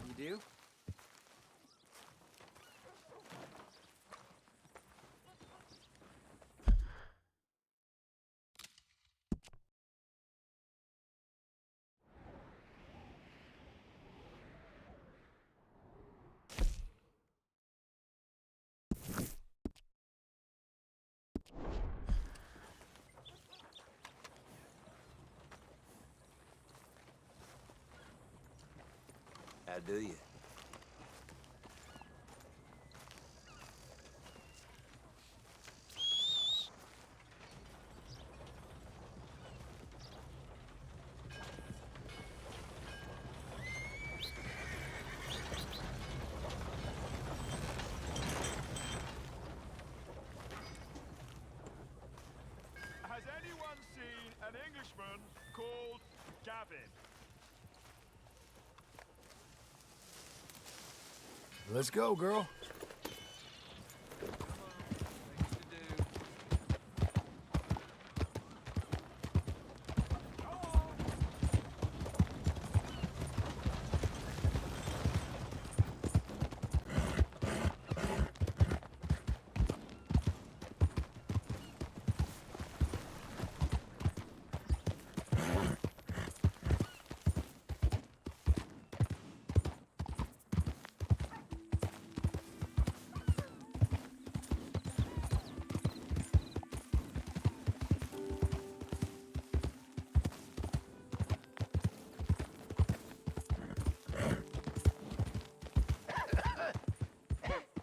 You do? How do you? Has anyone seen an Englishman called Gavin? Let's go, girl.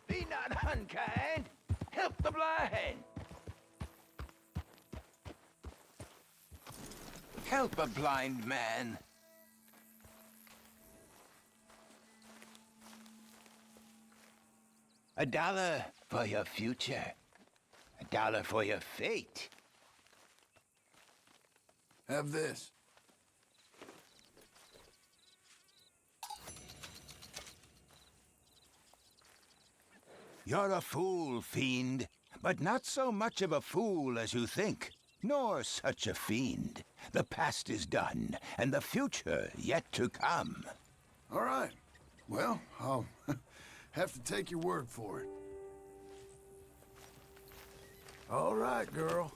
Be not unkind. Help the blind. Help a blind man. $1 for your future. $1 for your fate. Have this. You're a fool, fiend, but not so much of a fool as you think, nor such a fiend. The past is done, and the future yet to come. All right. Well, I'll have to take your word for it. All right, girl.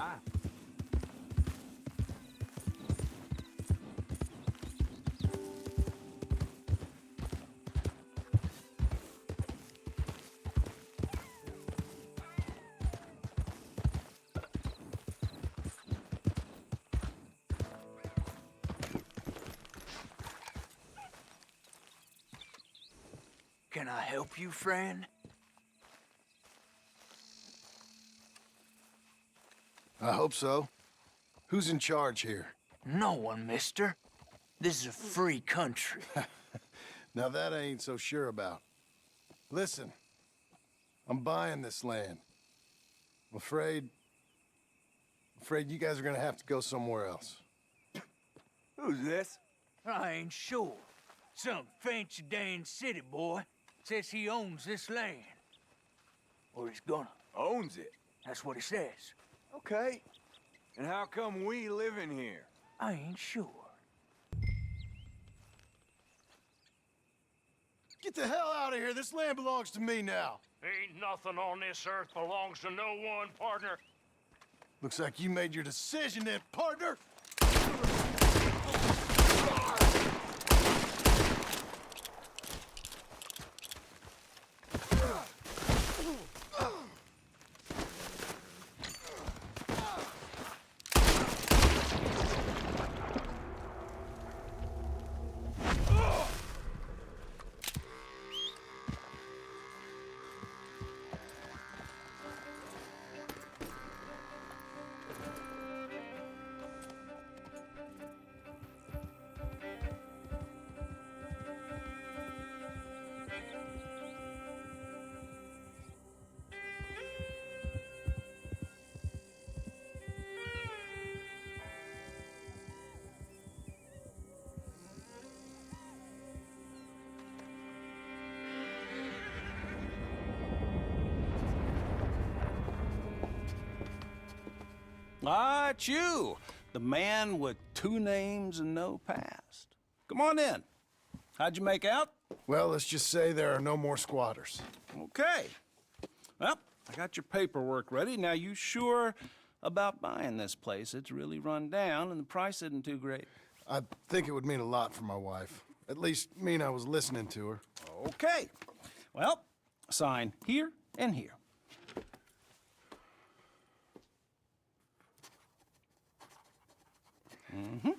Hi. Can I help you, friend? I hope so. Who's in charge here? No one, mister. This is a free country. Now that I ain't so sure about. Listen, I'm buying this land. I'm afraid you guys are gonna have to go somewhere else. Who's this? I ain't sure. Some fancy Dan city boy says he owns this land. Or he's gonna. Owns it. That's what he says. Okay. And how come we live in here? I ain't sure. Get the hell out of here! This land belongs to me now! Ain't nothing on this earth belongs to no one, partner. Looks like you made your decision then, partner! Ah, it's you, the man with 2 names and no past. Come on in. How'd you make out? Well, let's just say there are no more squatters. Okay. Well, I got your paperwork ready. Now, you sure about buying this place? It's really run down, and the price isn't too great. I think it would mean a lot for my wife. At least mean I was listening to her. Okay. Well, sign here and here. Mm-hmm.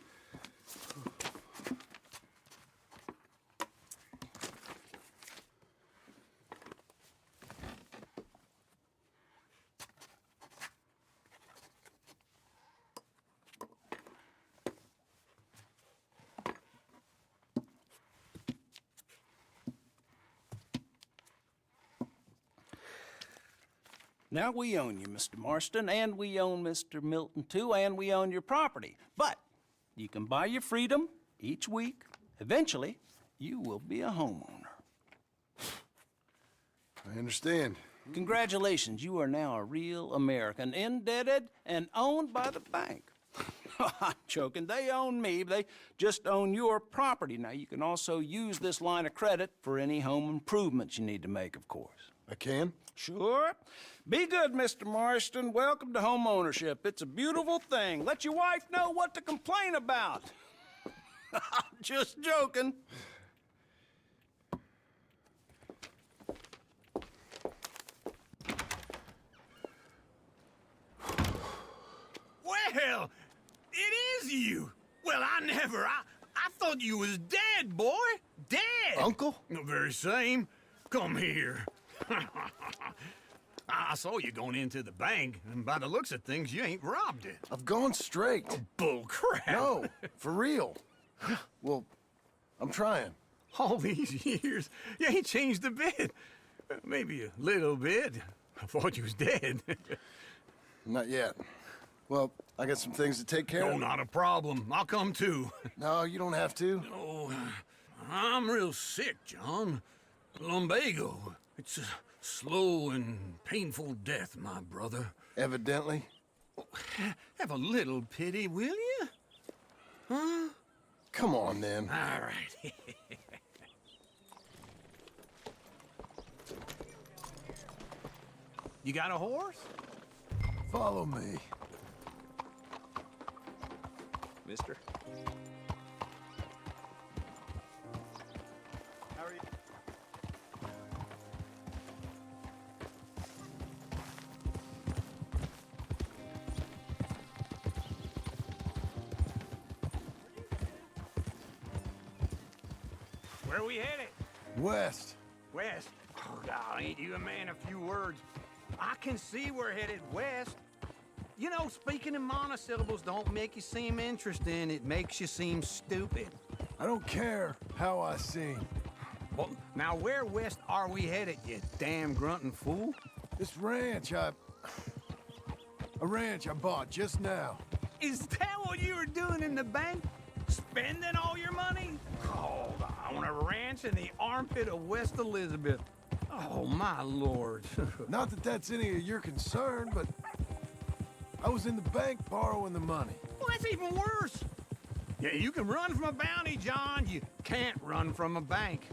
Now, we own you, Mr. Marston, and we own Mr. Milton, too, and we own your property. But you can buy your freedom each week. Eventually, you will be a homeowner. I understand. Congratulations, you are now a real American, indebted and owned by the bank. I'm joking. They own me. They just own your property. Now, you can also use this line of credit for any home improvements you need to make, of course. I can? Sure. Be good, Mr. Marston. Welcome to home ownership. It's a beautiful thing. Let your wife know what to complain about. I'm just joking. Well, it is you. Well, I thought you was dead, boy. Dead. Uncle? The very same. Come here. I saw you going into the bank, and by the looks of things, you ain't robbed it. I've gone straight. Bull crap. No, for real. Well, I'm trying. All these years, you ain't changed a bit. Maybe a little bit. I thought you was dead. Not yet. Well, I got some things to take care No, of. not a problem. I'll come too. No, you don't have to. Oh, I'm real sick, John. Lumbago. It's a slow and painful death, my brother. Evidently. Have a little pity, will you? Huh? Come on, then. All right. You got a horse? Follow me. mister. How are you? Where we headed? West. West. Oh, God, ain't you a man of few words? I can see we're headed west. You know, speaking in monosyllables don't make you seem interesting. It makes you seem stupid. I don't care how I sing. Well, now where west are we headed, you damn grunting fool? This ranch a ranch I bought just now. Is that what you were doing in the bank? Spending all your money? Oh, on a ranch in the armpit of West Elizabeth. Oh, my lord. Not that that's any of your concern, but I was in the bank borrowing the money. Well, that's even worse. Yeah, you can run from a bounty, John. You can't run from a bank.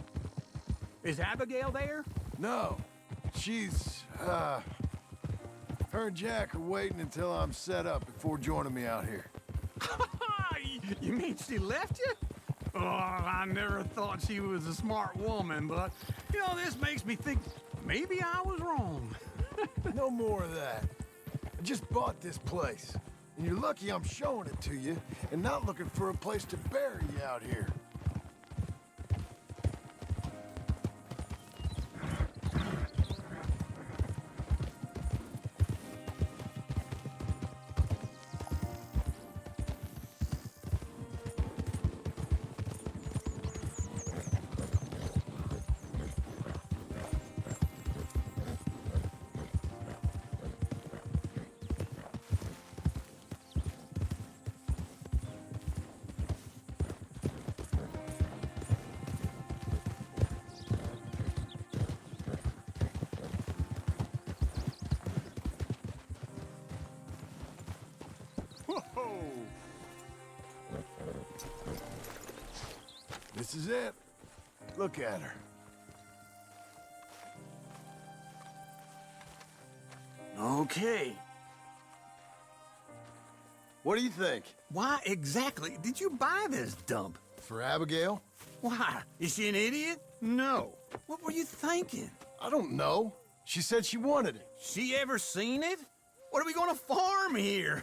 Is Abigail there? No, she's, her and Jack are waiting until I'm set up before joining me out here. You mean she left you? Oh, I never thought she was a smart woman, but, you know, this makes me think maybe I was wrong. No more of that. I just bought this place, and you're lucky I'm showing it to you and not looking for a place to bury you out here. Whoa! This is it. Look at her. Okay. What do you think? Why exactly did you buy this dump? For Abigail? Why? Is she an idiot? No. What were you thinking? I don't know. She said she wanted it. She ever seen it? What are we gonna farm here?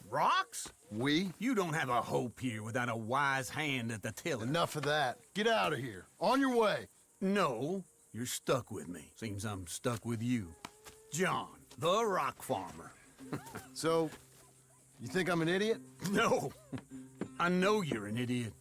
Rocks? We? You don't have a hope here without a wise hand at the tiller. Enough of that. Get out of here. On your way. No, you're stuck with me. Seems I'm stuck with you. John, the rock farmer. So, you think I'm an idiot? No, I know you're an idiot.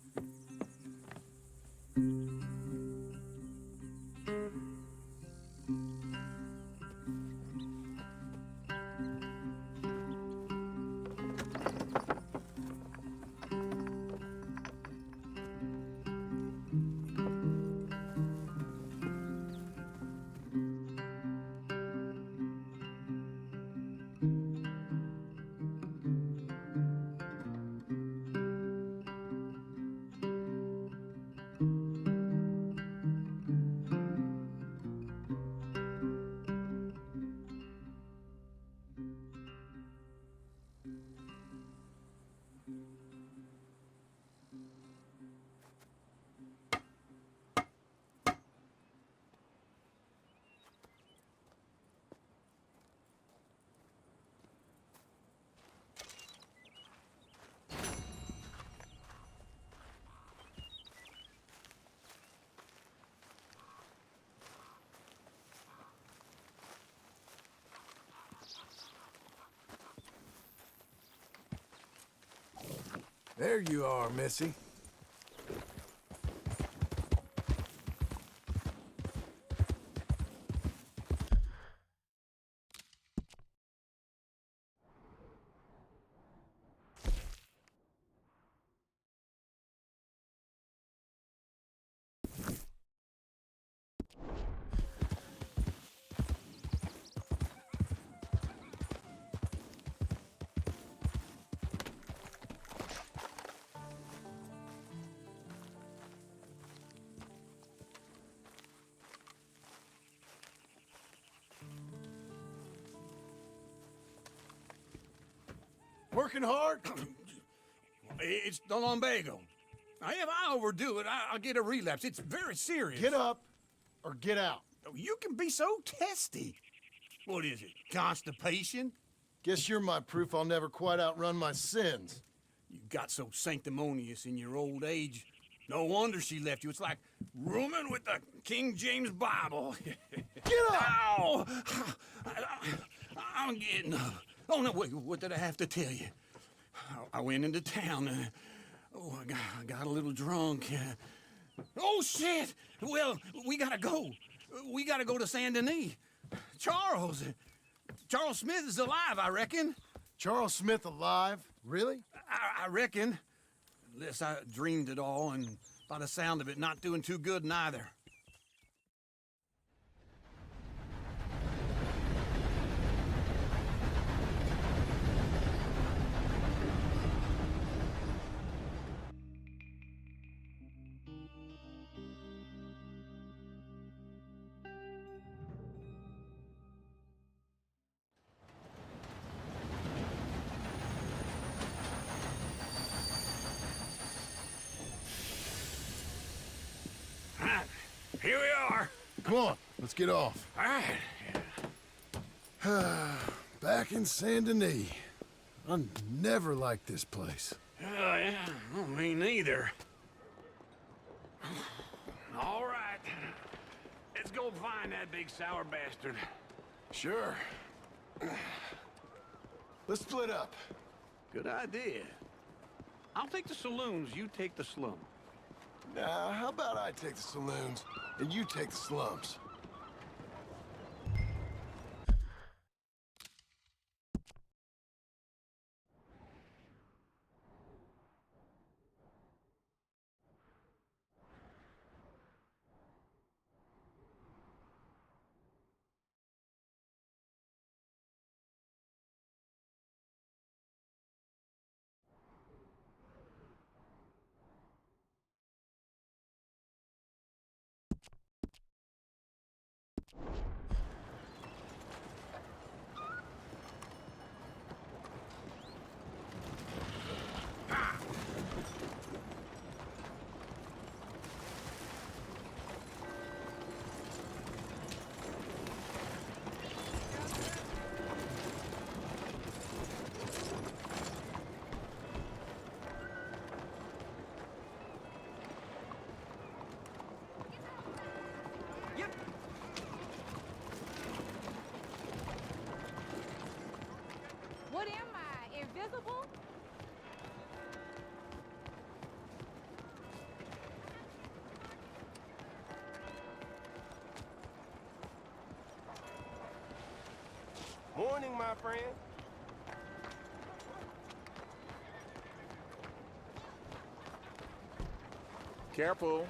There you are, Missy. Working hard? It's the lumbago. Now, if I overdo it, I'll get a relapse. It's very serious. Get up or get out. You can be so testy. What is it, constipation? Guess you're my proof I'll never quite outrun my sins. You got so sanctimonious in your old age. No wonder she left you. It's like rooming with the King James Bible. Get up! Ow! I'm getting up. Oh, no, wait, what did I have to tell you? I went into town. I got a little drunk. Oh, shit! Well, we gotta go. We gotta go to Saint Denis. Charles Smith is alive, I reckon. Charles Smith alive? Really? I reckon. Unless I dreamed it all, and by the sound of it, not doing too good neither. Here we are. Come on, let's get off. All right. Back in Saint Denis. I never liked this place. Yeah, well, me neither. All right. Let's go find that big sour bastard. Sure. Let's split up. Good idea. I'll take the saloons, you take the slum. Now, how about I take the saloons and you take the slums? What am I, invisible? Morning, my friend. Careful.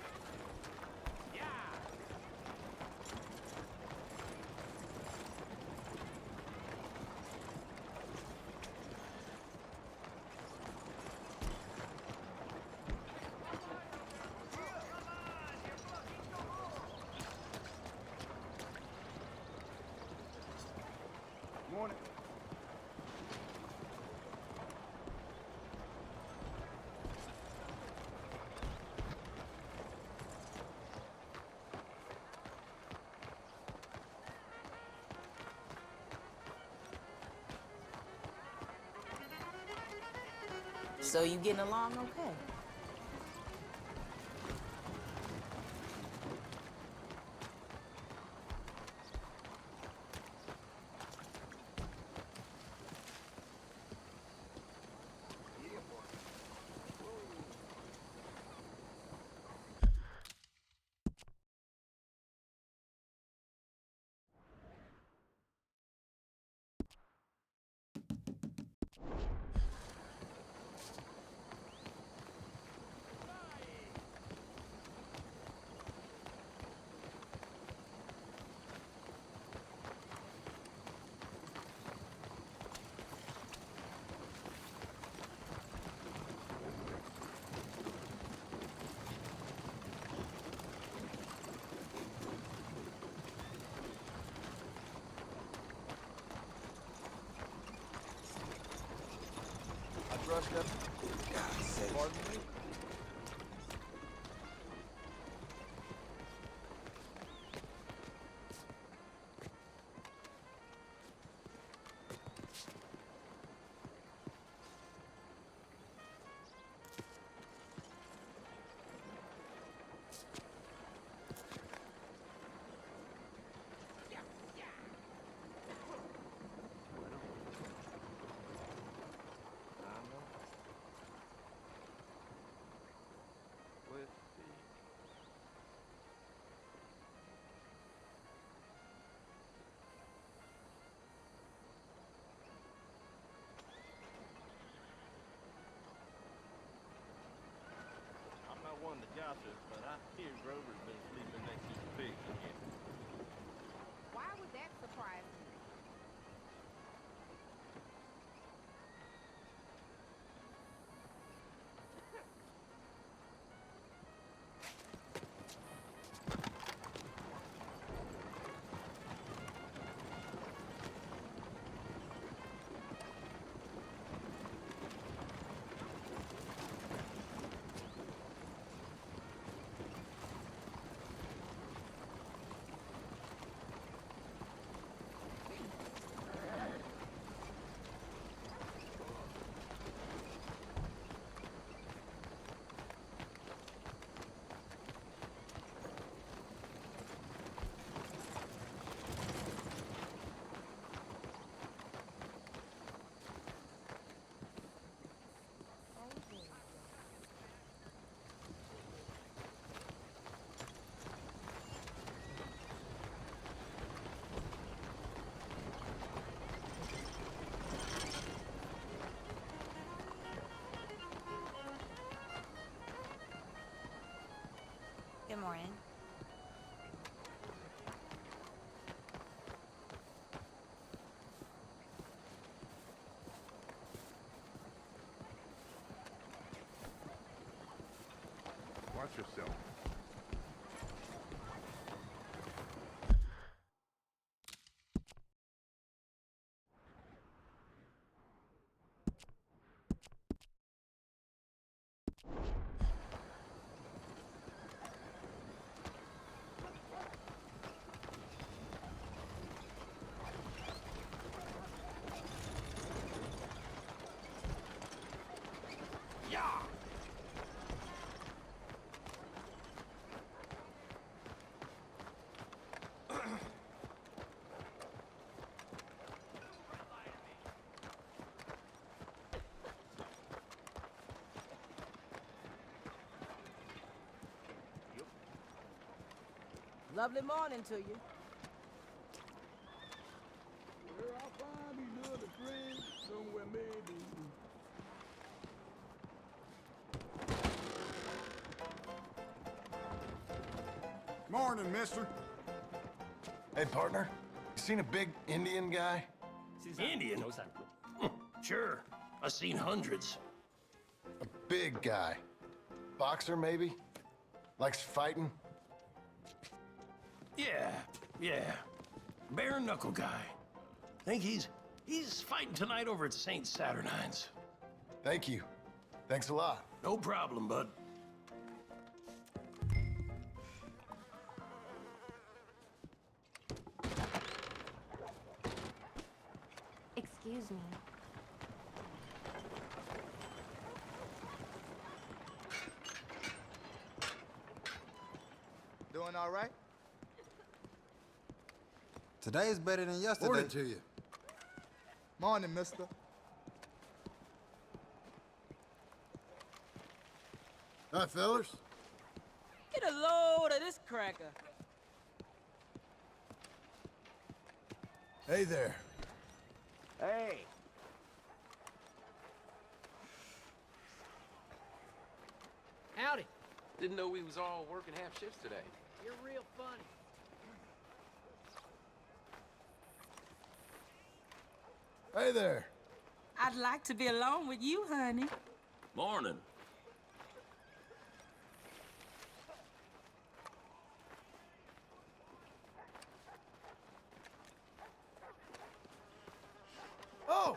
Morning. So you getting along okay? brushed up. God's sake. Pardon me? I'm not one to gossip, but I hear Grover's been sleeping next to the pigs again. Why would that surprise me? Good morning. Watch yourself. Lovely morning to you. Where I'll find another friend somewhere maybe. Morning, mister. Hey, partner. You seen a big Indian guy? Indian? Sure. I've seen hundreds. A big guy. Boxer, maybe? Likes fighting? Yeah. Bare knuckle guy. Think he's fighting tonight over at St. Saturnine's. Thank you. Thanks a lot. No problem, bud. Excuse me. Doing all right? Today is better than yesterday. Morning to you. Morning, mister. Hi, fellas. Get a load of this cracker. Hey there. Hey. Howdy. Didn't know we was all working half shifts today. You're real funny. Hey there. I'd like to be alone with you, honey. Morning. Oh,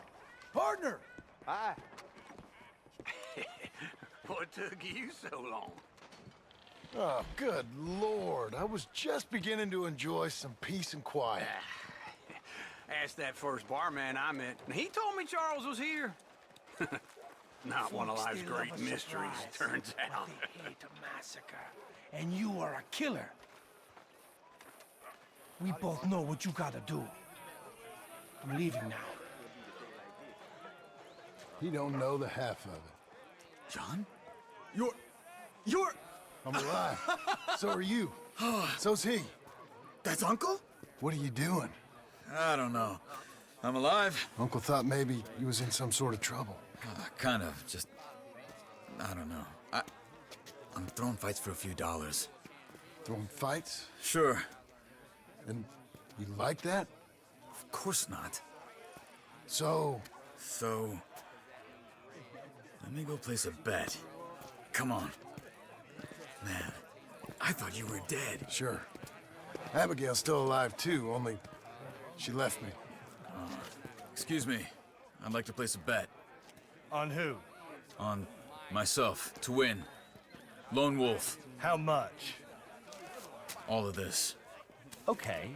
partner. Hi. took you so long? Oh, good Lord. I was just beginning to enjoy some peace and quiet. Asked that first barman I met, and he told me Charles was here. Not one of life's great mysteries, turns out. They hate a massacre, and you are a killer. We both know what you gotta do. I'm leaving now. He don't know the half of it. John? You're... I'm alive. So are you. So's he. That's Uncle? What are you doing? I don't know. I'm alive. Uncle thought maybe you was in some sort of trouble. Kind of. Just... I don't know. I'm throwing fights for a few dollars. Throwing fights? Sure. And you like that? Of course not. So... Let me go place a bet. Come on. Man, I thought you were dead. Sure. Abigail's still alive, too, only she left me. Excuse me. I'd like to place a bet. On who? On myself, to win. Lone Wolf. How much? All of this. Okay.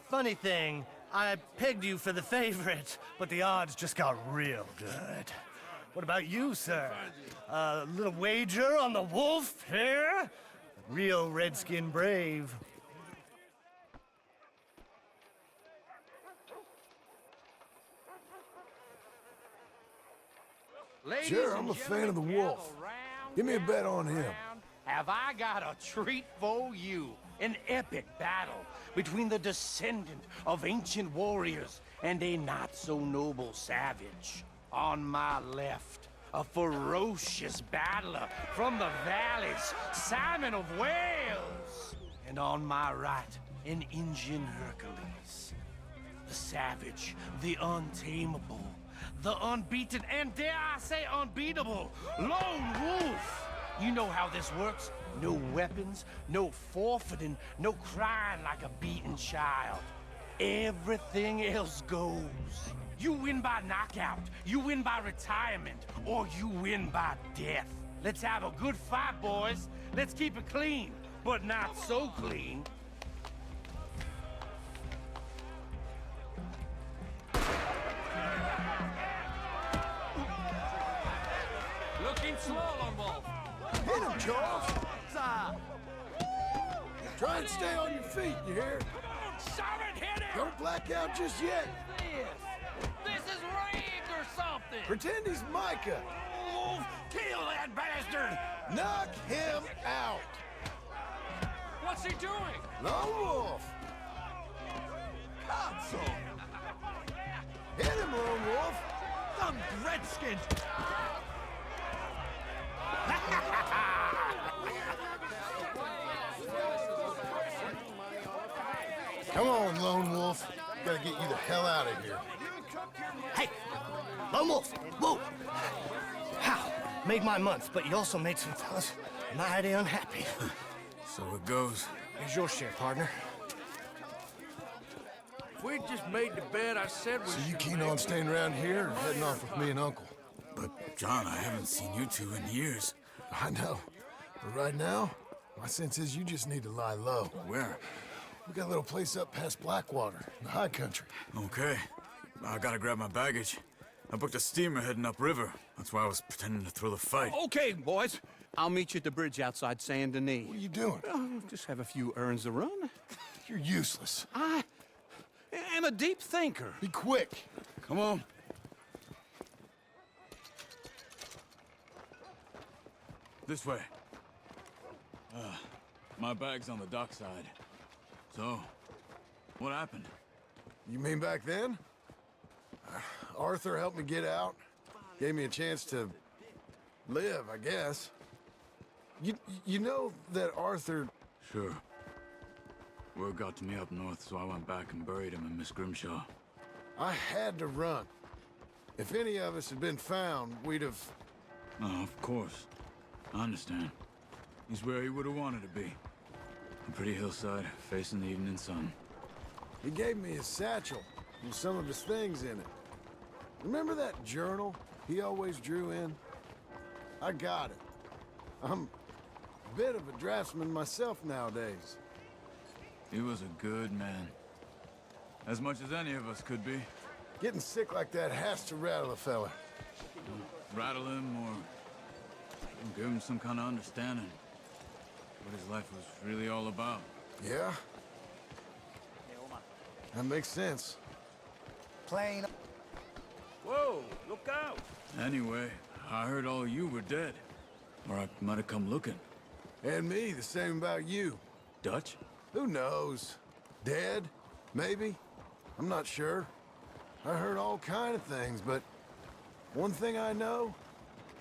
Funny thing, I pegged you for the favorite, but the odds just got real good. What about you, sir? A little wager on the wolf here? Real redskin brave. Ladies Sure, and I'm a fan of the gentlemen, wolf. gather round, Give me a bet gather on him. round. Have I got a treat for you? An epic battle between the descendant of ancient warriors and a not-so-noble savage. On my left, a ferocious battler from the valleys, Simon of Wales. And on my right, an Indian Hercules. The savage, the untamable, the unbeaten, and dare I say unbeatable, Lone Wolf. You know how this works. No weapons, no forfeiting, no crying like a beaten child. Everything else goes. You win by knockout, you win by retirement, or you win by death. Let's have a good fight, boys. Let's keep it clean, but not so clean. Looking slow, Lone Wolf. Hit him, Charles! Try and stay on your feet, you hear? Simon, hit him! Don't black out just yet. This is rigged or something! Pretend he's Micah. Wolf, kill that bastard! Knock him out. What's he doing? Lone Wolf. Console! Hit him, Lone Wolf. Some redskins! Come on, Lone Wolf. Gotta get you the hell out of here. Hey, Lone Wolf, whoa! How? Made my month, but you also made some fellas mighty unhappy. So it goes. Here's your share, partner. If we'd just made the bet I said we So you keen on staying around here or heading off with me and Uncle? But, John, I haven't seen you two in years. I know. But right now, my sense is you just need to lie low. Where? We got a little place up past Blackwater, in the high country. Okay. I gotta grab my baggage. I booked a steamer heading upriver. That's why I was pretending to throw the fight. Okay, boys. I'll meet you at the bridge outside Saint Denis. What are you doing? Just have a few errands to run. You're useless. I am a deep thinker. Be quick. Come on. This way. My bag's on the dockside. So, what happened? You mean back then? Arthur helped me get out. Gave me a chance to live, I guess. You know that Arthur... Sure. Word got to me up north, so I went back and buried him in Miss Grimshaw. I had to run. If any of us had been found, we'd have... Oh, of course. I understand. He's where he would have wanted to be. A pretty hillside, facing the evening sun. He gave me his satchel and some of his things in it. Remember that journal he always drew in? I got it. I'm a bit of a draftsman myself nowadays. He was a good man. As much as any of us could be. Getting sick like that has to rattle a fella. Rattle him or give him some kind of understanding. What his life was really all about. Yeah? That makes sense. Plane. Whoa, look out! Anyway, I heard all you were dead. Or I might have come looking. And me, the same about you. Dutch? Who knows? Dead? Maybe? I'm not sure. I heard all kind of things, but one thing I know,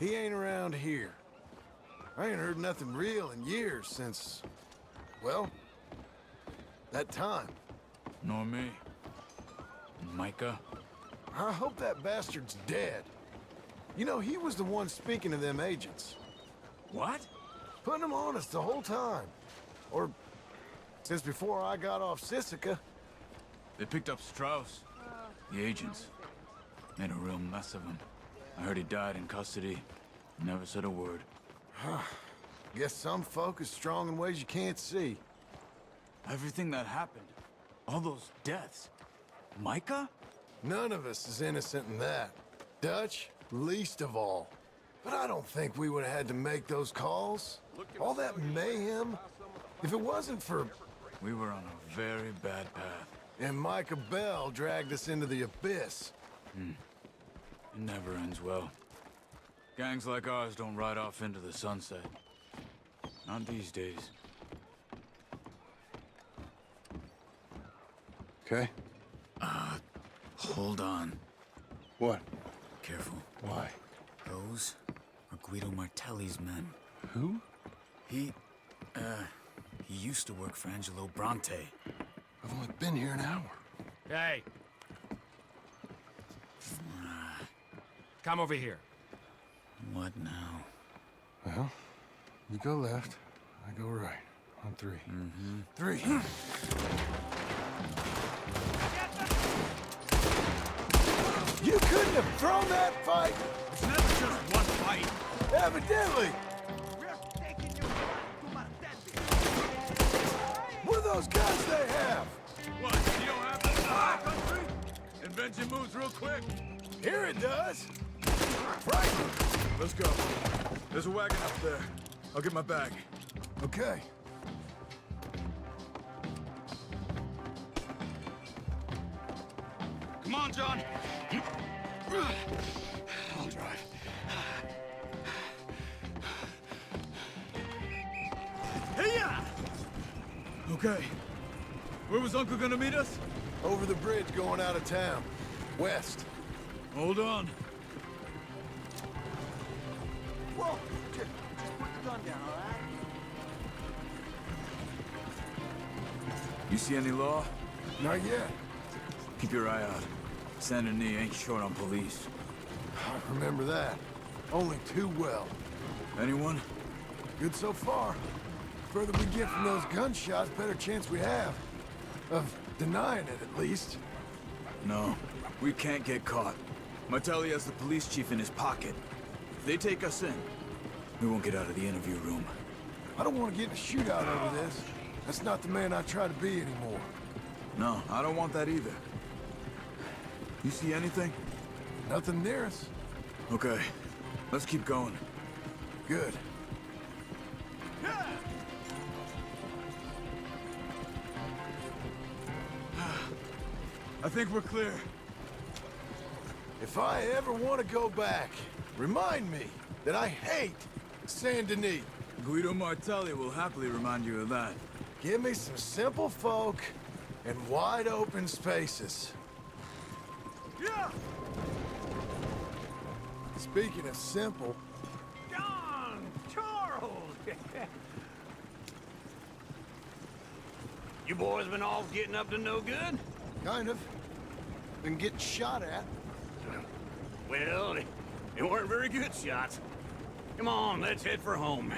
he ain't around here. I ain't heard nothing real in years since, well, that time. Nor me. Micah? I hope that bastard's dead. You know, he was the one speaking to them agents. What? Putting them on us the whole time. Or since before I got off Sisika. They picked up Strauss. The agents. Made a real mess of him. I heard he died in custody. Never said a word. Guess some folk is strong in ways you can't see. Everything that happened. All those deaths. Micah? None of us is innocent in that. Dutch, least of all. But I don't think we would have had to make those calls. All that mayhem. If it wasn't for... We were on a very bad path. And Micah Bell dragged us into the abyss. It never ends well. Gangs like ours don't ride off into the sunset. Not these days. Okay. Hold on. What? Careful. Why? Those are Guido Martelli's men. Who? He used to work for Angelo Bronte. I've only been here an hour. Hey. Come over here. What now? Well, you go left, I go right. On three. Three. You couldn't have thrown that fight! It's never just one fight. Evidently! What are those guns they have? What, you don't have this in our country? Invention moves real quick. Here it does. Right. Let's go. There's a wagon up there. I'll get my bag. Okay. Come on, John. I'll drive. Hey-ya! Okay. Where was Uncle gonna meet us? Over the bridge going out of town. West. Hold on. Whoa! Just put the gun down, all right? You see any law? Not yet. Keep your eye out. Saint Denis ain't short on police. I remember that. Only too well. Anyone? Good so far. Further we get from those gunshots, better chance we have. Of denying it, at least. No. We can't get caught. Martelli has the police chief in his pocket. If they take us in, we won't get out of the interview room. I don't want to get in a shootout over this. That's not the man I try to be anymore. No, I don't want that either. You see anything? Nothing near us. Okay. Let's keep going. Good. I think we're clear. If I ever want to go back, remind me that I hate Saint Denis. Guido Martelli will happily remind you of that. Give me some simple folk and wide open spaces. Yeah! Speaking of simple, John! Charles! You boys been all getting up to no good? kind of. Been getting shot at. Well, they weren't very good shots. Come on, let's head for home.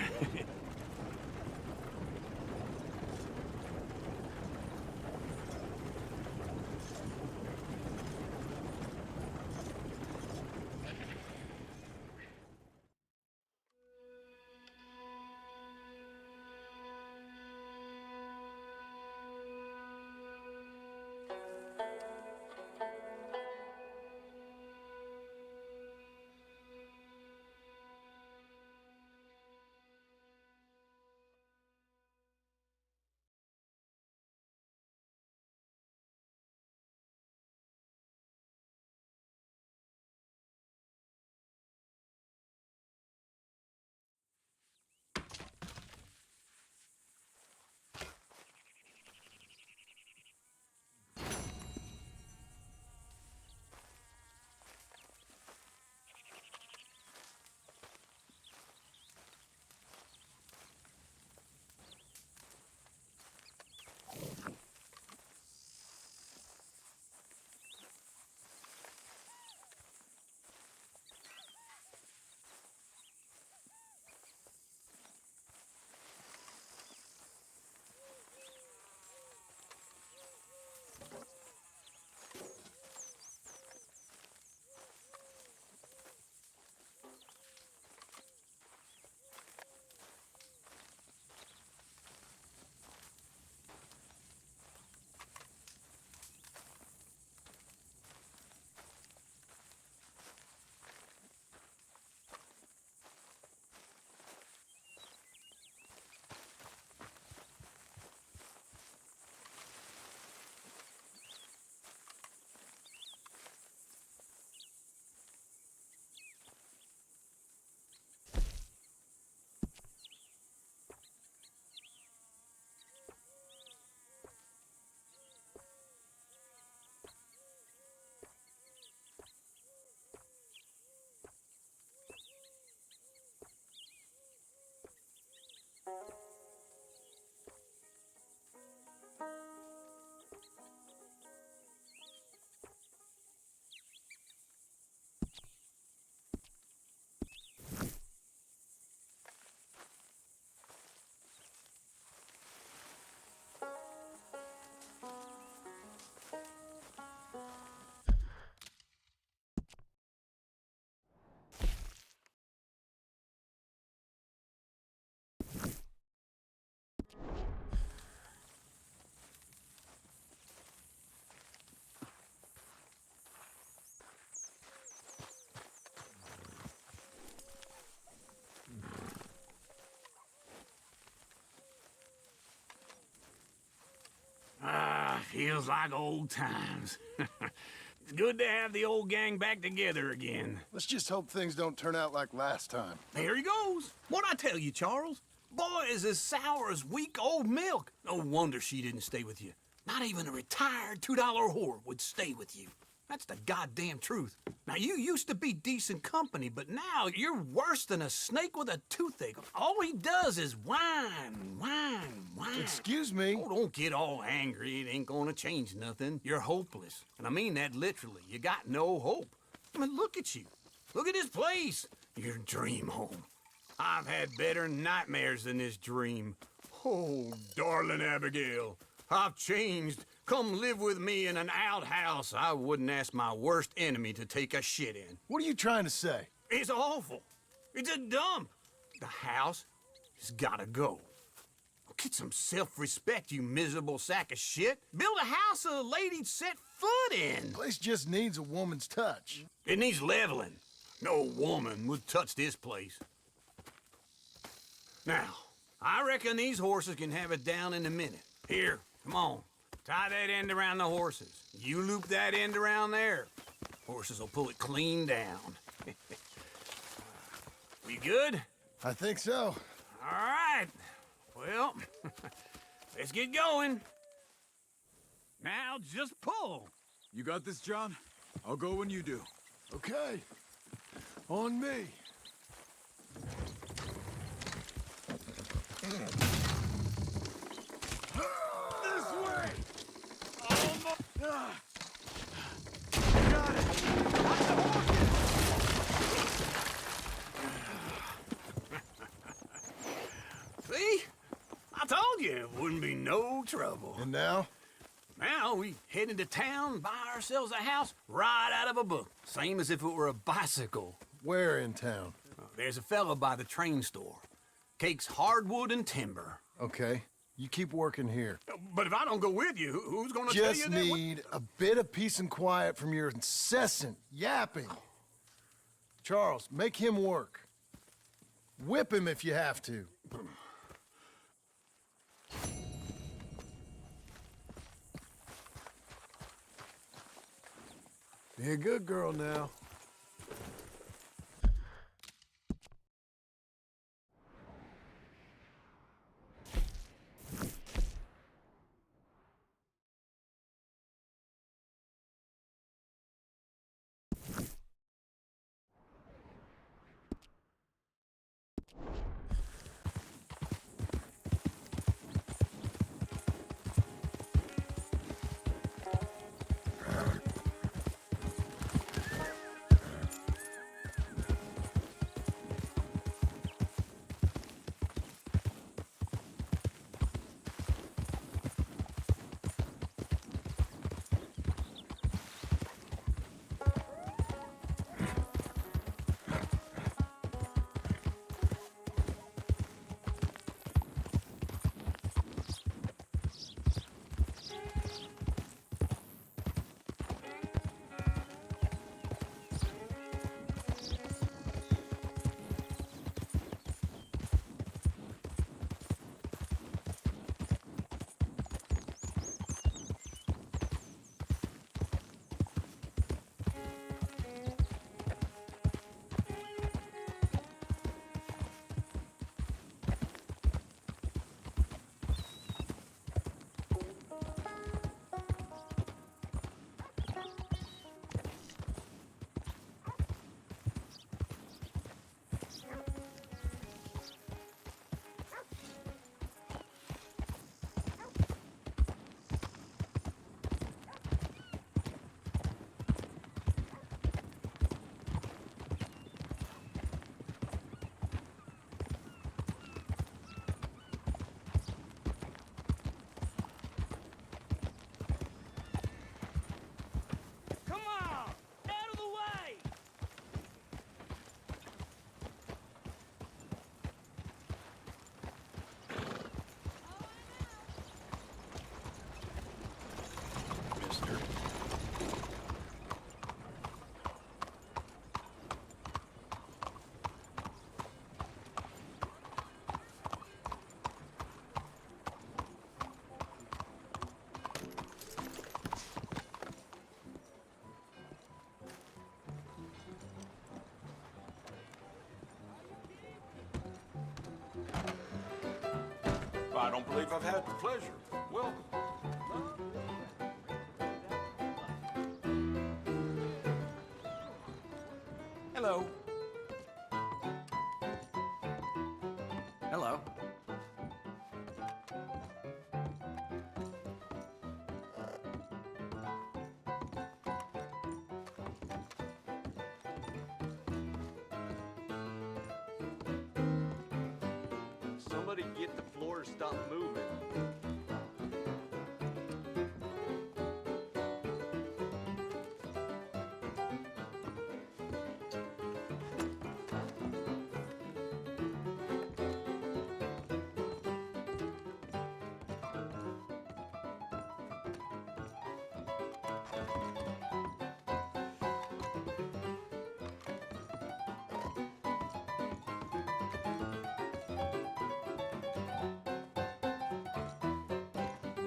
Feels like old times. It's good to have the old gang back together again. Let's just hope things don't turn out like last time. There he goes. What'd I tell you, Charles? Boy is as sour as week-old milk. No wonder she didn't stay with you. Not even a retired $2 whore would stay with you. That's the goddamn truth. Now, you used to be decent company, but now you're worse than a snake with a toothache. All he does is whine, whine, whine. Excuse me? Oh, don't get all angry. It ain't gonna change nothing. You're hopeless. And I mean that literally. You got no hope. I mean, look at you. Look at this place. Your dream home. I've had better nightmares than this dream. Oh, darling Abigail, I've changed. Come live with me in an outhouse I wouldn't ask my worst enemy to take a shit in. What are you trying to say? It's awful. It's a dump. The house has gotta go. Get some self-respect, you miserable sack of shit. Build a house a lady'd set foot in. Place just needs a woman's touch. It needs leveling. No woman would touch this place. Now, I reckon these horses can have it down in a minute. Here, come on. Tie that end around the horses. You loop that end around there. Horses will pull it clean down. We good? I think so. All right. Well, let's get going. Now just pull. You got this, John? I'll go when you do. Okay. On me. This way! Got it! Watch the horses! See? I told you it wouldn't be no trouble. And now? Now we head into town, buy ourselves a house right out of a book. Same as if it were a bicycle. Where in town? There's a fella by the train store. Cakes hardwood and timber. Okay. You keep working here. But if I don't go with you, who's gonna tell you Just that? need a bit of peace and quiet from your incessant yapping. Charles, make him work. Whip him if you have to. Be a good girl now. I don't believe I've had the pleasure. Welcome. Hello. Hello. Somebody get the floor to stop moving.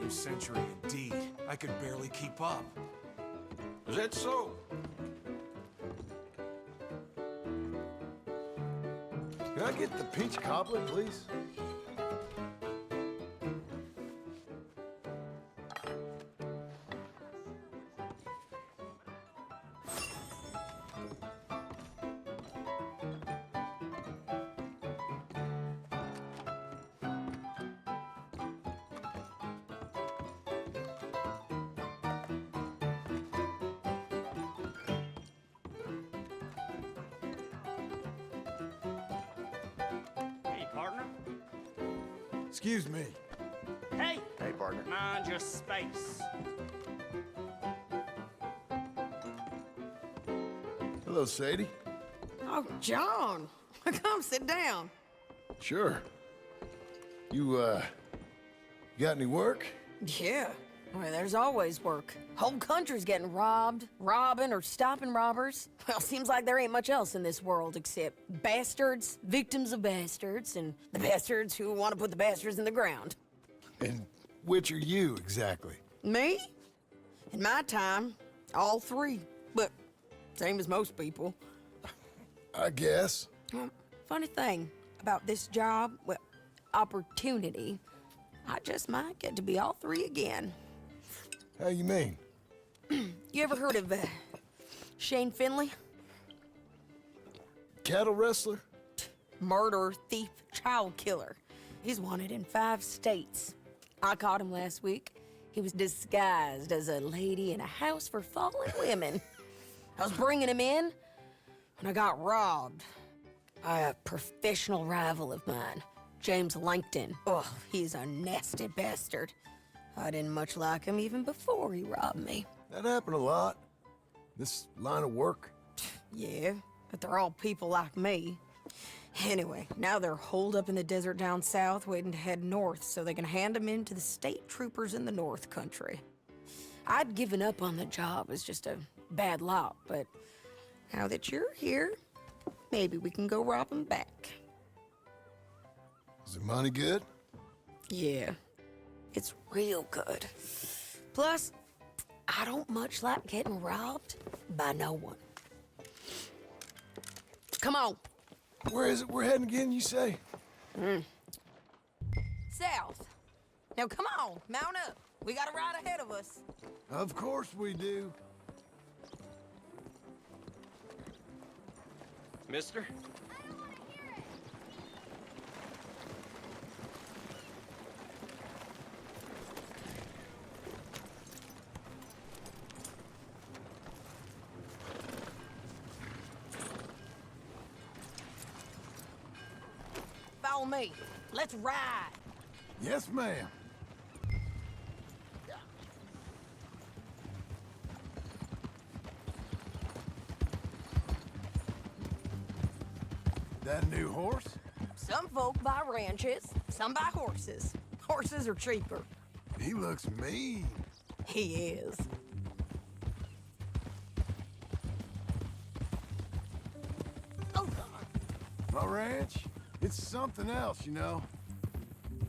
New century indeed. I could barely keep up. Is that so? Can I get the peach cobbler, please? Hey, partner. Excuse me. Hey! Hey, partner. Mind your space. Hello, Sadie. Oh, John. Come sit down. Sure. You got any work? Yeah. Well, there's always work. Whole country's getting robbed, robbing, or stopping robbers. Well, seems like there ain't much else in this world except bastards, victims of bastards, and the bastards who want to put the bastards in the ground. And which are you, exactly? Me? In my time, all three. But same as most people. I guess. Well, funny thing about this job, well, opportunity, I just might get to be all three again. How you mean? You ever heard of Shane Finley? Cattle wrestler? Murderer, thief, child killer. He's wanted in 5 states. I caught him last week. He was disguised as a lady in a house for fallen women. I was bringing him in, and I got robbed by a professional rival of mine, James Langton. Oh, he's a nasty bastard. I didn't much like him even before he robbed me. That happened a lot. This line of work. Yeah, but they're all people like me. Anyway, now they're holed up in the desert down south, waiting to head north so they can hand them in to the state troopers in the north country. I'd given up on the job as just a bad lot, but now that you're here, maybe we can go rob them back. Is the money good? Yeah, it's real good. Plus, I don't much like getting robbed by no one. Come on. Where is it we're heading again, you say? South. Now come on, mount up. We got a ride ahead of us. Of course we do. Mister? Follow me. Let's ride. Yes, ma'am. That a new horse? Some folk buy ranches, some buy horses. Horses are cheaper. He looks mean. He is. Oh, God. My ranch? It's something else, you know.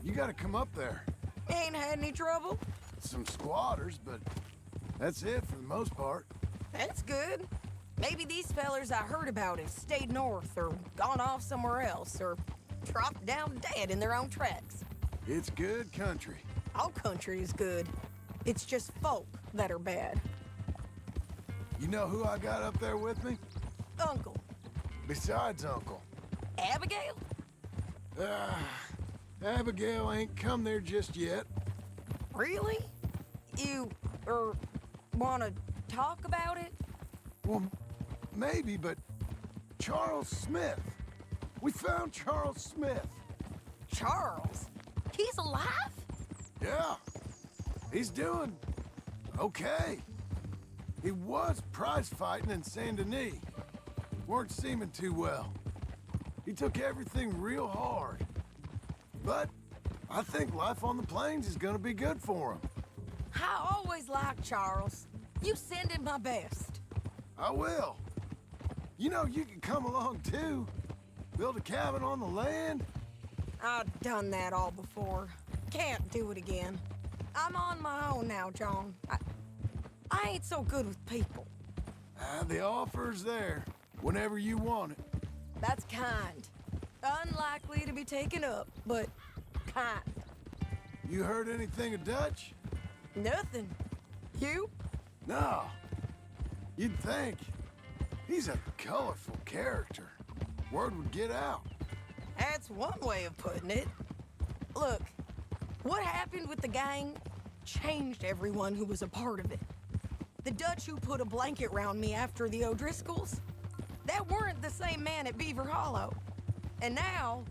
You gotta come up there. Ain't had any trouble? Some squatters, but that's it for the most part. That's good. Maybe these fellers I heard about have stayed north or gone off somewhere else or dropped down dead in their own tracks. It's good country. All country is good. It's just folk that are bad. You know who I got up there with me? Uncle. Besides Uncle. Abigail? Abigail ain't come there just yet. Really? You, wanna talk about it? Well, maybe, but Charles Smith. We found Charles Smith. Charles? He's alive? Yeah. He's doing okay. He was prize fighting in Saint Denis. Weren't seeming too well. He took everything real hard. But I think life on the plains is gonna be good for him. I always liked Charles. You send him my best. I will. You know, you can come along too. Build a cabin on the land. I've done that all before. Can't do it again. I'm on my own now, John. I ain't so good with people. The offer's there, whenever you want it. That's kind. Unlikely to be taken up, but kind. You heard anything of Dutch? Nothing. You? No. You'd think. He's a colorful character. Word would get out. That's one way of putting it. Look, what happened with the gang changed everyone who was a part of it. The Dutch who put a blanket round me after the O'Driscolls, that weren't the same man at Beaver Hollow. And now,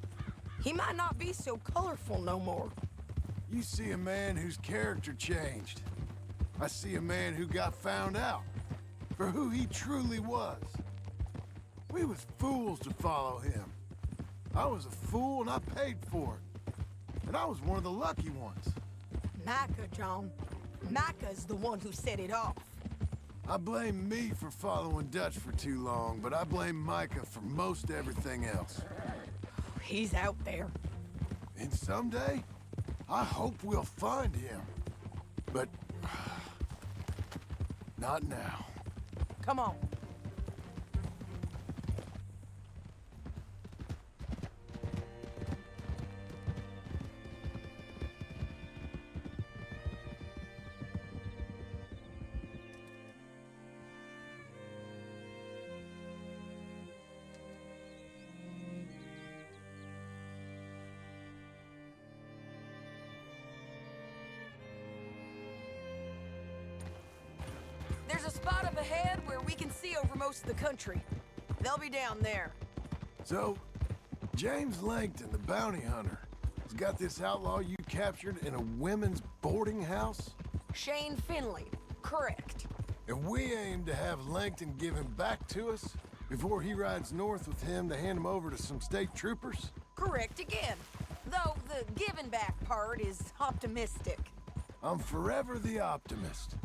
he might not be so colorful no more. You see a man whose character changed. I see a man who got found out for who he truly was. We was fools to follow him. I was a fool and I paid for it. And I was one of the lucky ones. Micah, John. Micah's the one who set it off. I blame me for following Dutch for too long, but I blame Micah for most everything else. He's out there. And someday, I hope we'll find him. But not now. Come on. There's a spot up ahead where we can see over most of the country. They'll be down there. So, James Langton, the bounty hunter, has got this outlaw you captured in a women's boarding house? Shane Finley, correct. And we aim to have Langton give him back to us before he rides north with him to hand him over to some state troopers? Correct again. Though the giving back part is optimistic. I'm forever the optimist.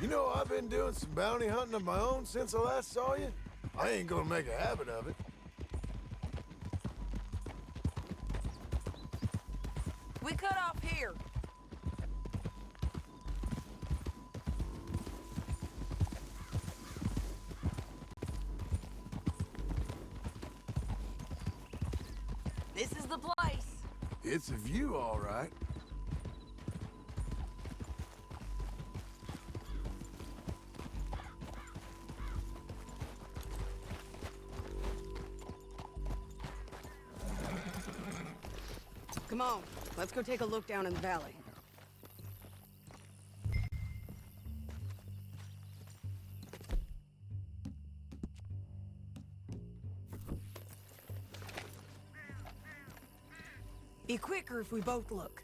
You know, I've been doing some bounty hunting of my own since I last saw you. I ain't gonna make a habit of it. We cut off here. This is the place. It's a view, all right. Come on, let's go take a look down in the valley. Be quicker if we both look.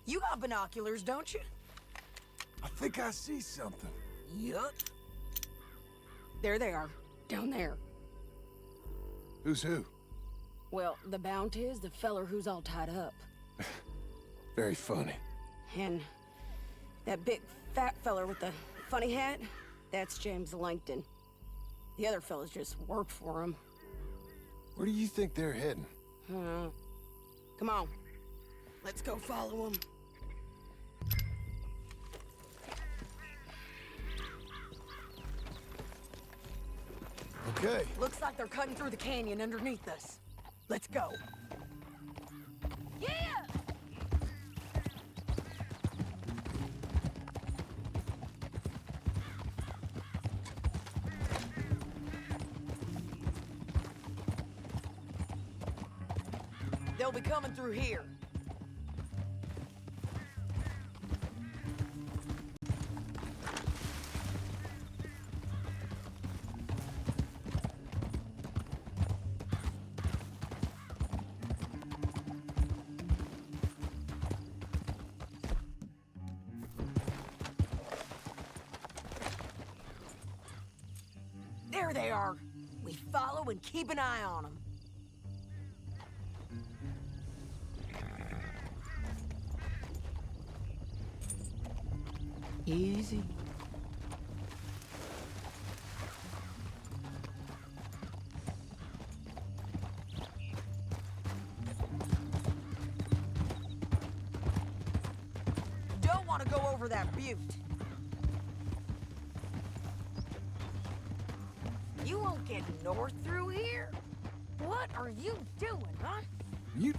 You got binoculars, don't you? I think I see something. Yup. There they are, down there. Who's who? Well, the Bounty is the feller who's all tied up. Very funny. And that big fat feller with the funny hat, that's James Langton. The other fellas just work for him. Where do you think they're heading? Come on, let's go follow them. Okay. Looks like they're cutting through the canyon underneath us. Let's go. Yeah! They'll be coming through here. There they are. We follow and keep an eye on them. Easy. Don't want to go over that butte. You won't get north through here? What are you doing, huh? You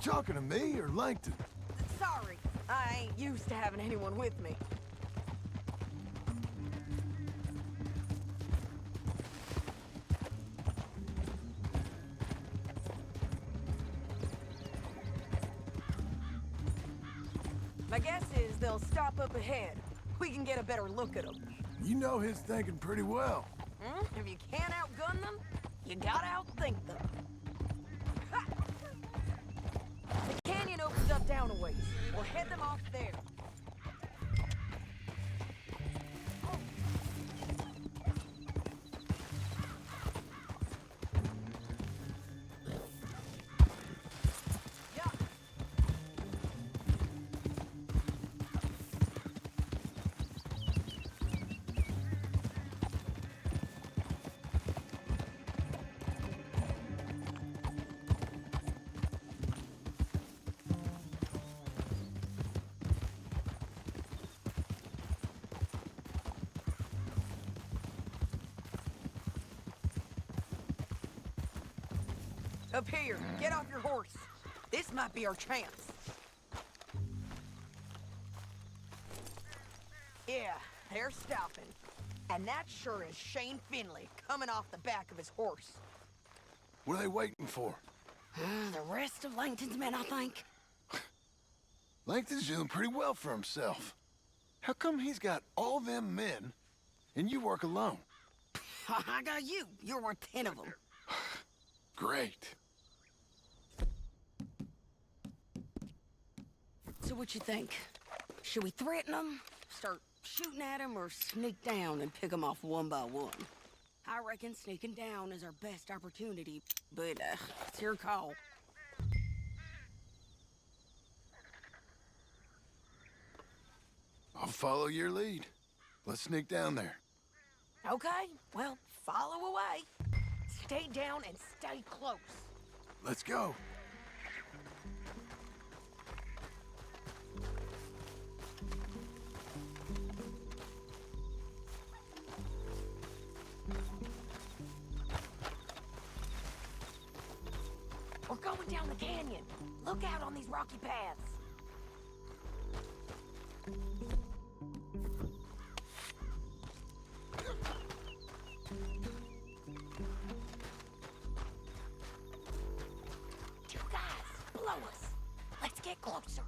talking to me or Langton? Sorry, I ain't used to having anyone with me. My guess is they'll stop up ahead. We can get a better look at them. You know his thinking pretty well. If you can't outgun them, you gotta outthink them. Ha! The canyon opens up down a ways. We'll head them off there. Up here, get off your horse. This might be our chance. Yeah, they're stopping. And that sure is Shane Finley coming off the back of his horse. What are they waiting for? The rest of Langton's men, I think. Langton's doing pretty well for himself. How come he's got all them men and you work alone? I got you. You're worth 10 of them. Great. So what you think? Should we threaten them, start shooting at them, or sneak down and pick them off one by one? I reckon sneaking down is our best opportunity, but it's your call. I'll follow your lead. Let's sneak down there. Okay, well, follow away. Stay down and stay close. Let's go. We're going down the canyon. Look out on these rocky paths. Two guys, below us. Let's get closer.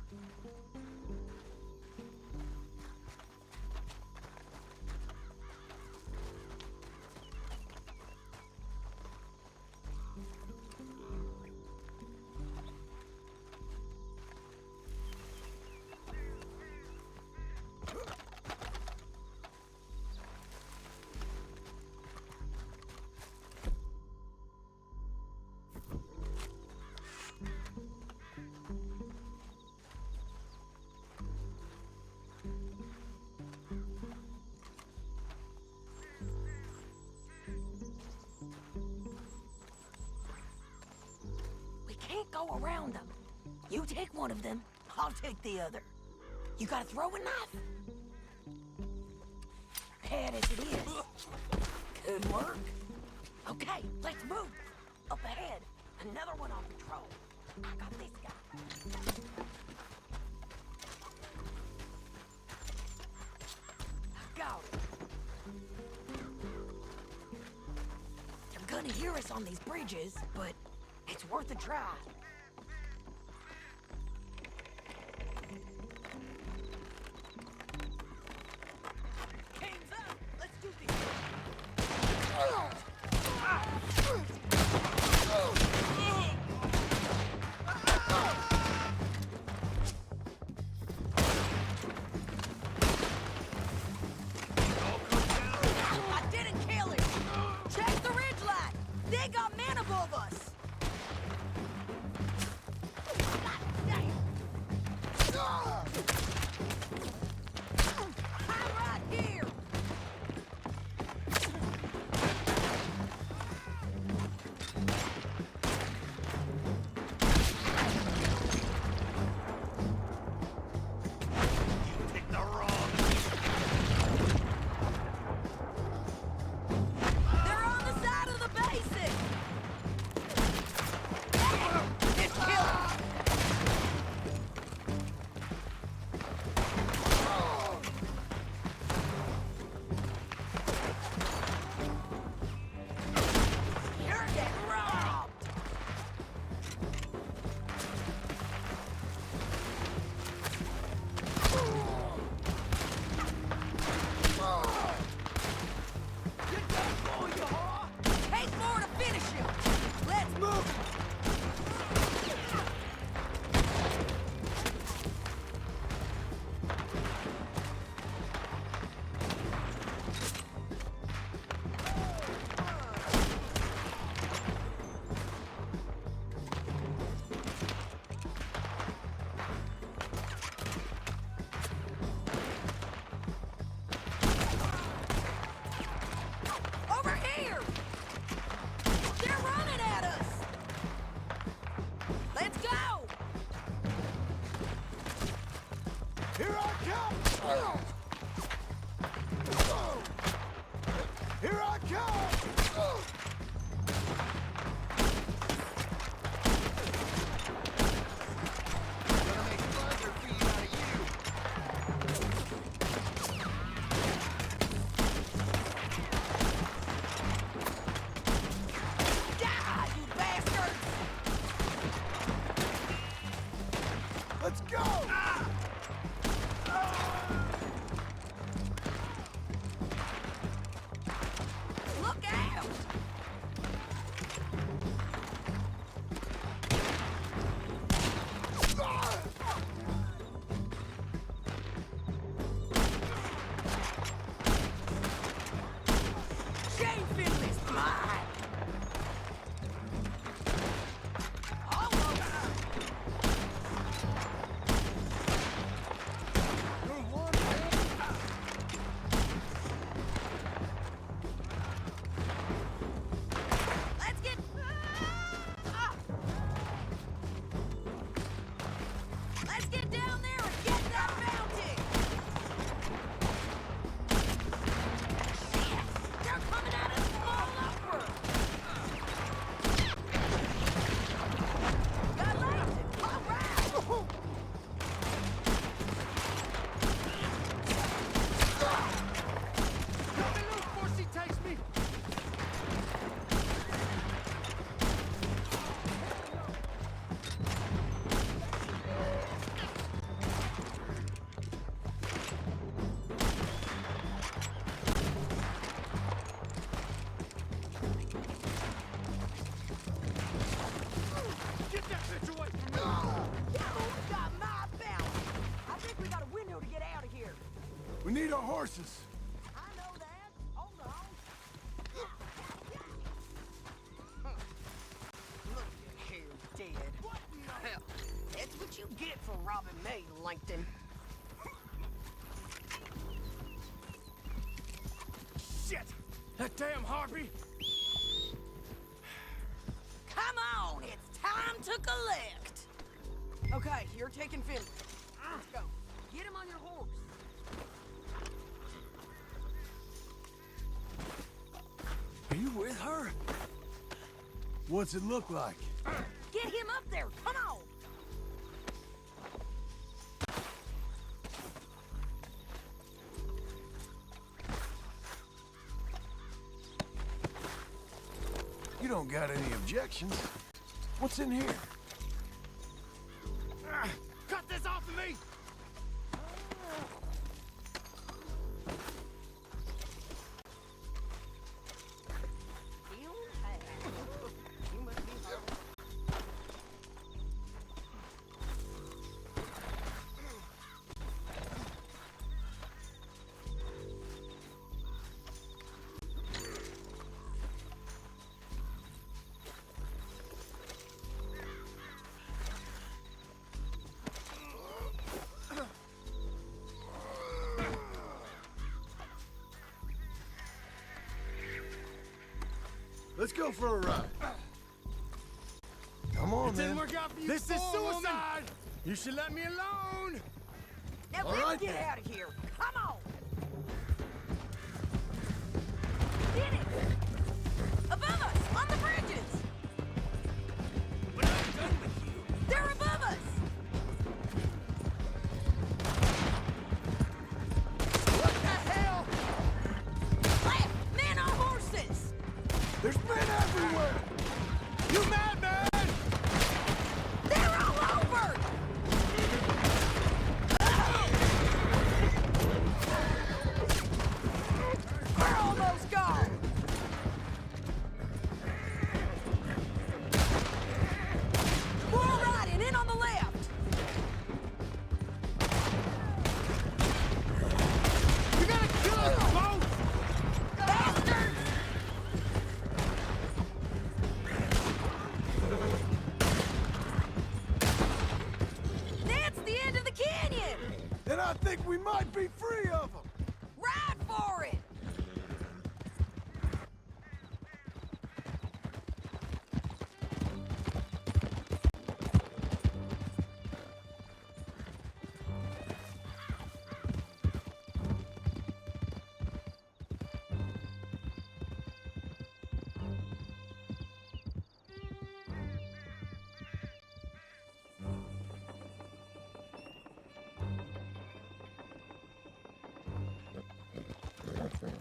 Can't go around them. You take one of them, I'll take the other. You gotta throw a knife. Bad as it is. Good work. Okay, let's move. Up ahead, another one on patrol. I got this guy. I got him. They're gonna hear us on these bridges, but it's worth a try. Hands up! Let's do this! I didn't kill him! Check the ridgeline! They got men above us! I'm right here! Pick the wrong. They're on the side of the basin! Just kill him! You're getting robbed! You're done for, you whore! Take more to finish him! Let's move! Over here! They're running at us! Let's go! Here I come! Here I come! Gonna make pleasure feed out of you. Die, you bastards! Let's go! Look out! Shane Finley's mine! Almost! Let's get... Let's get down there and get that bounty! Shit! They're coming at us from all over! Got landed! All right! Let me loose before she takes me. Get that bitch away from me! Who's got my bounty? I think we got a window to get out of here. We need our horses. I know that. Hold on. Look at here, dead. Hell, that's what you get for robbing me, Langton. Shit! That damn harpy! Come on, it's time to collect. Okay, you're taking Finley. Let's go. Get him on your horse. Are you with her? What's it look like? Get him up there! Come on! You don't got any objections. What's in here? Cut this off of me! Let's go for a ride. Come on, It didn't man. work out for you This is before, woman. suicide. You should let me alone! Now All let's right, get then. out of here! Come on! Get it! Above us! On the bridges! What have I done with you? They're above us! What the hell? Left! Men on horses! There's men everywhere. You madman! They're all over! We're almost gone! We're all riding in on the left! You gotta kill us both! Bastards! That's the end of the canyon! Then I think we might be free of them. Ride for it!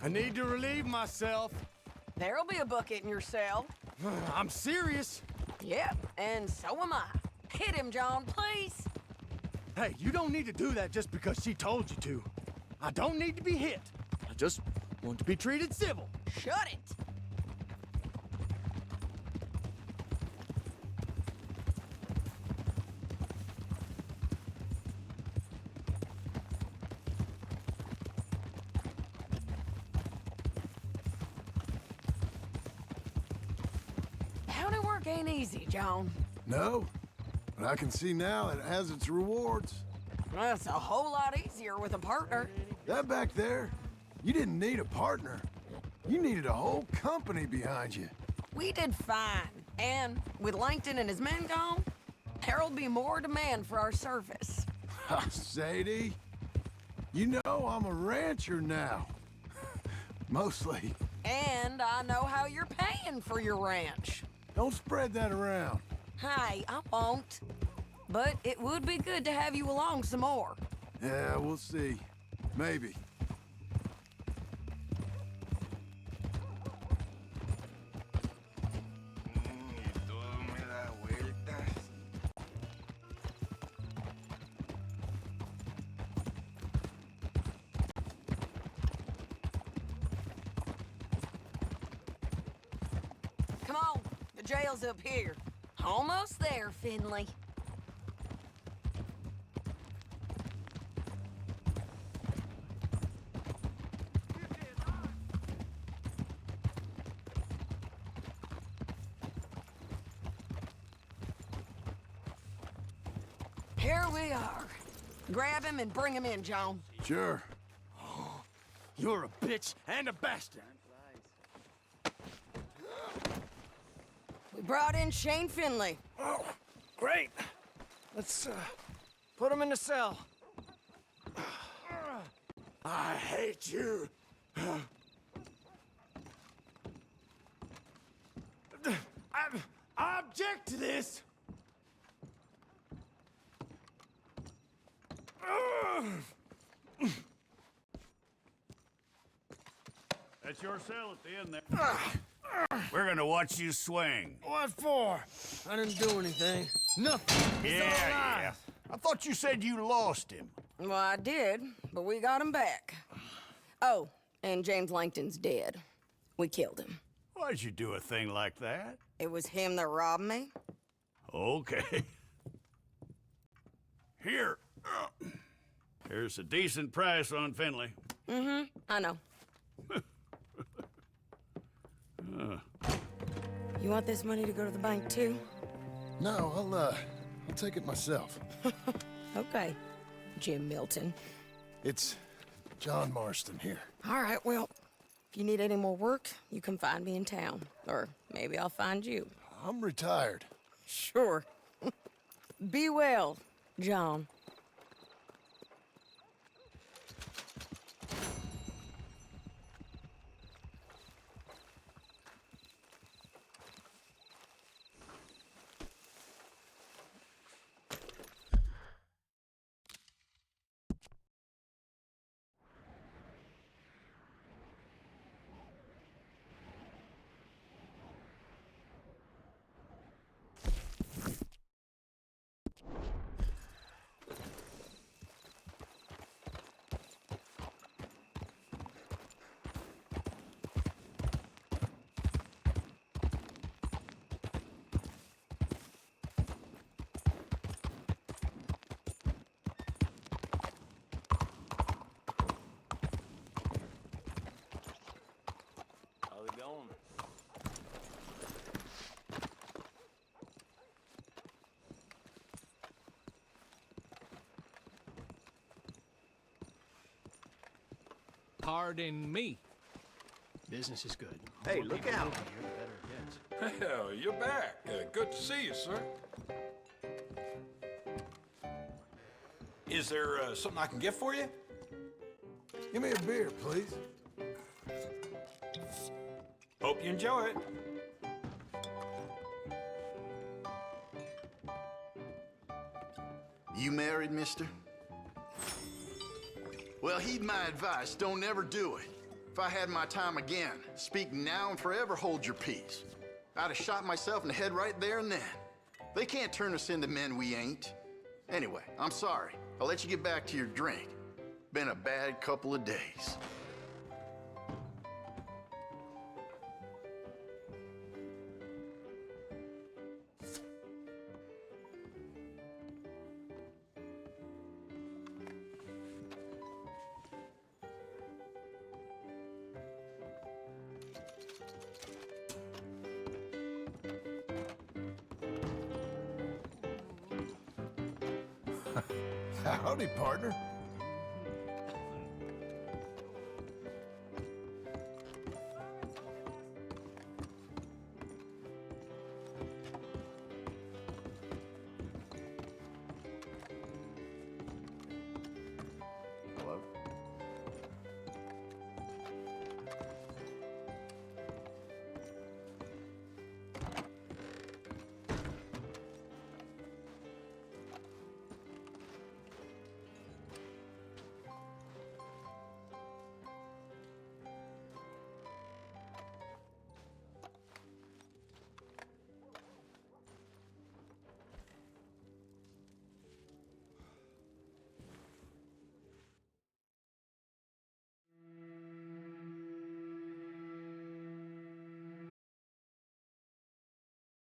I need to relieve myself. There'll be a bucket in your cell. I'm serious. Yep, and so am I. Hit him, John, please. Hey, you don't need to do that just because she told you to. I don't need to be hit. I just want to be treated civil. Shut it! County work ain't easy, John. No, but I can see now it has its rewards. That's a whole lot easier with a partner. That back there, you didn't need a partner. You needed a whole company behind you. We did fine. And with Langton and his men gone, there'll be more demand for our service. Sadie, you know I'm a rancher now. Mostly. And I know how you're paying for your ranch. Don't spread that around. Hey, I won't. But it would be good to have you along some more. Yeah, we'll see. Maybe. Come on, the jail's up here. Almost there, Finley. Here we are. Grab him and bring him in, John. Sure. You're a bitch and a bastard. We brought in Shane Finley. Oh, great. Let's put him in the cell. I hate you. object to this. That's your cell at the end there. We're gonna watch you swing. What for? I didn't do anything. Nothing. It's all lies. Yeah. I thought you said you lost him. Well, I did, but we got him back. Oh, and James Langton's dead. We killed him. Why'd you do a thing like that? It was him that robbed me. Okay. Here. Here's a decent price on Finley. Mm-hmm, I know. You want this money to go to the bank, too? No, I'll take it myself. Okay, Jim Milton. It's John Marston here. All right, well, if you need any more work, you can find me in town. Or maybe I'll find you. I'm retired. Sure. Be well, John. How's it going? Pardon me. Business is good. Hey, look out. Hell, you're back. Good to see you, sir. Is there something I can get for you? Give me a beer, please. Hope you enjoy it. You married, mister? Well, heed my advice. Don't ever do it. If I had my time again, speak now and forever hold your peace. I'd have shot myself in the head right there and then. They can't turn us into men we ain't. Anyway, I'm sorry. I'll let you get back to your drink. Been a bad couple of days. Howdy, partner.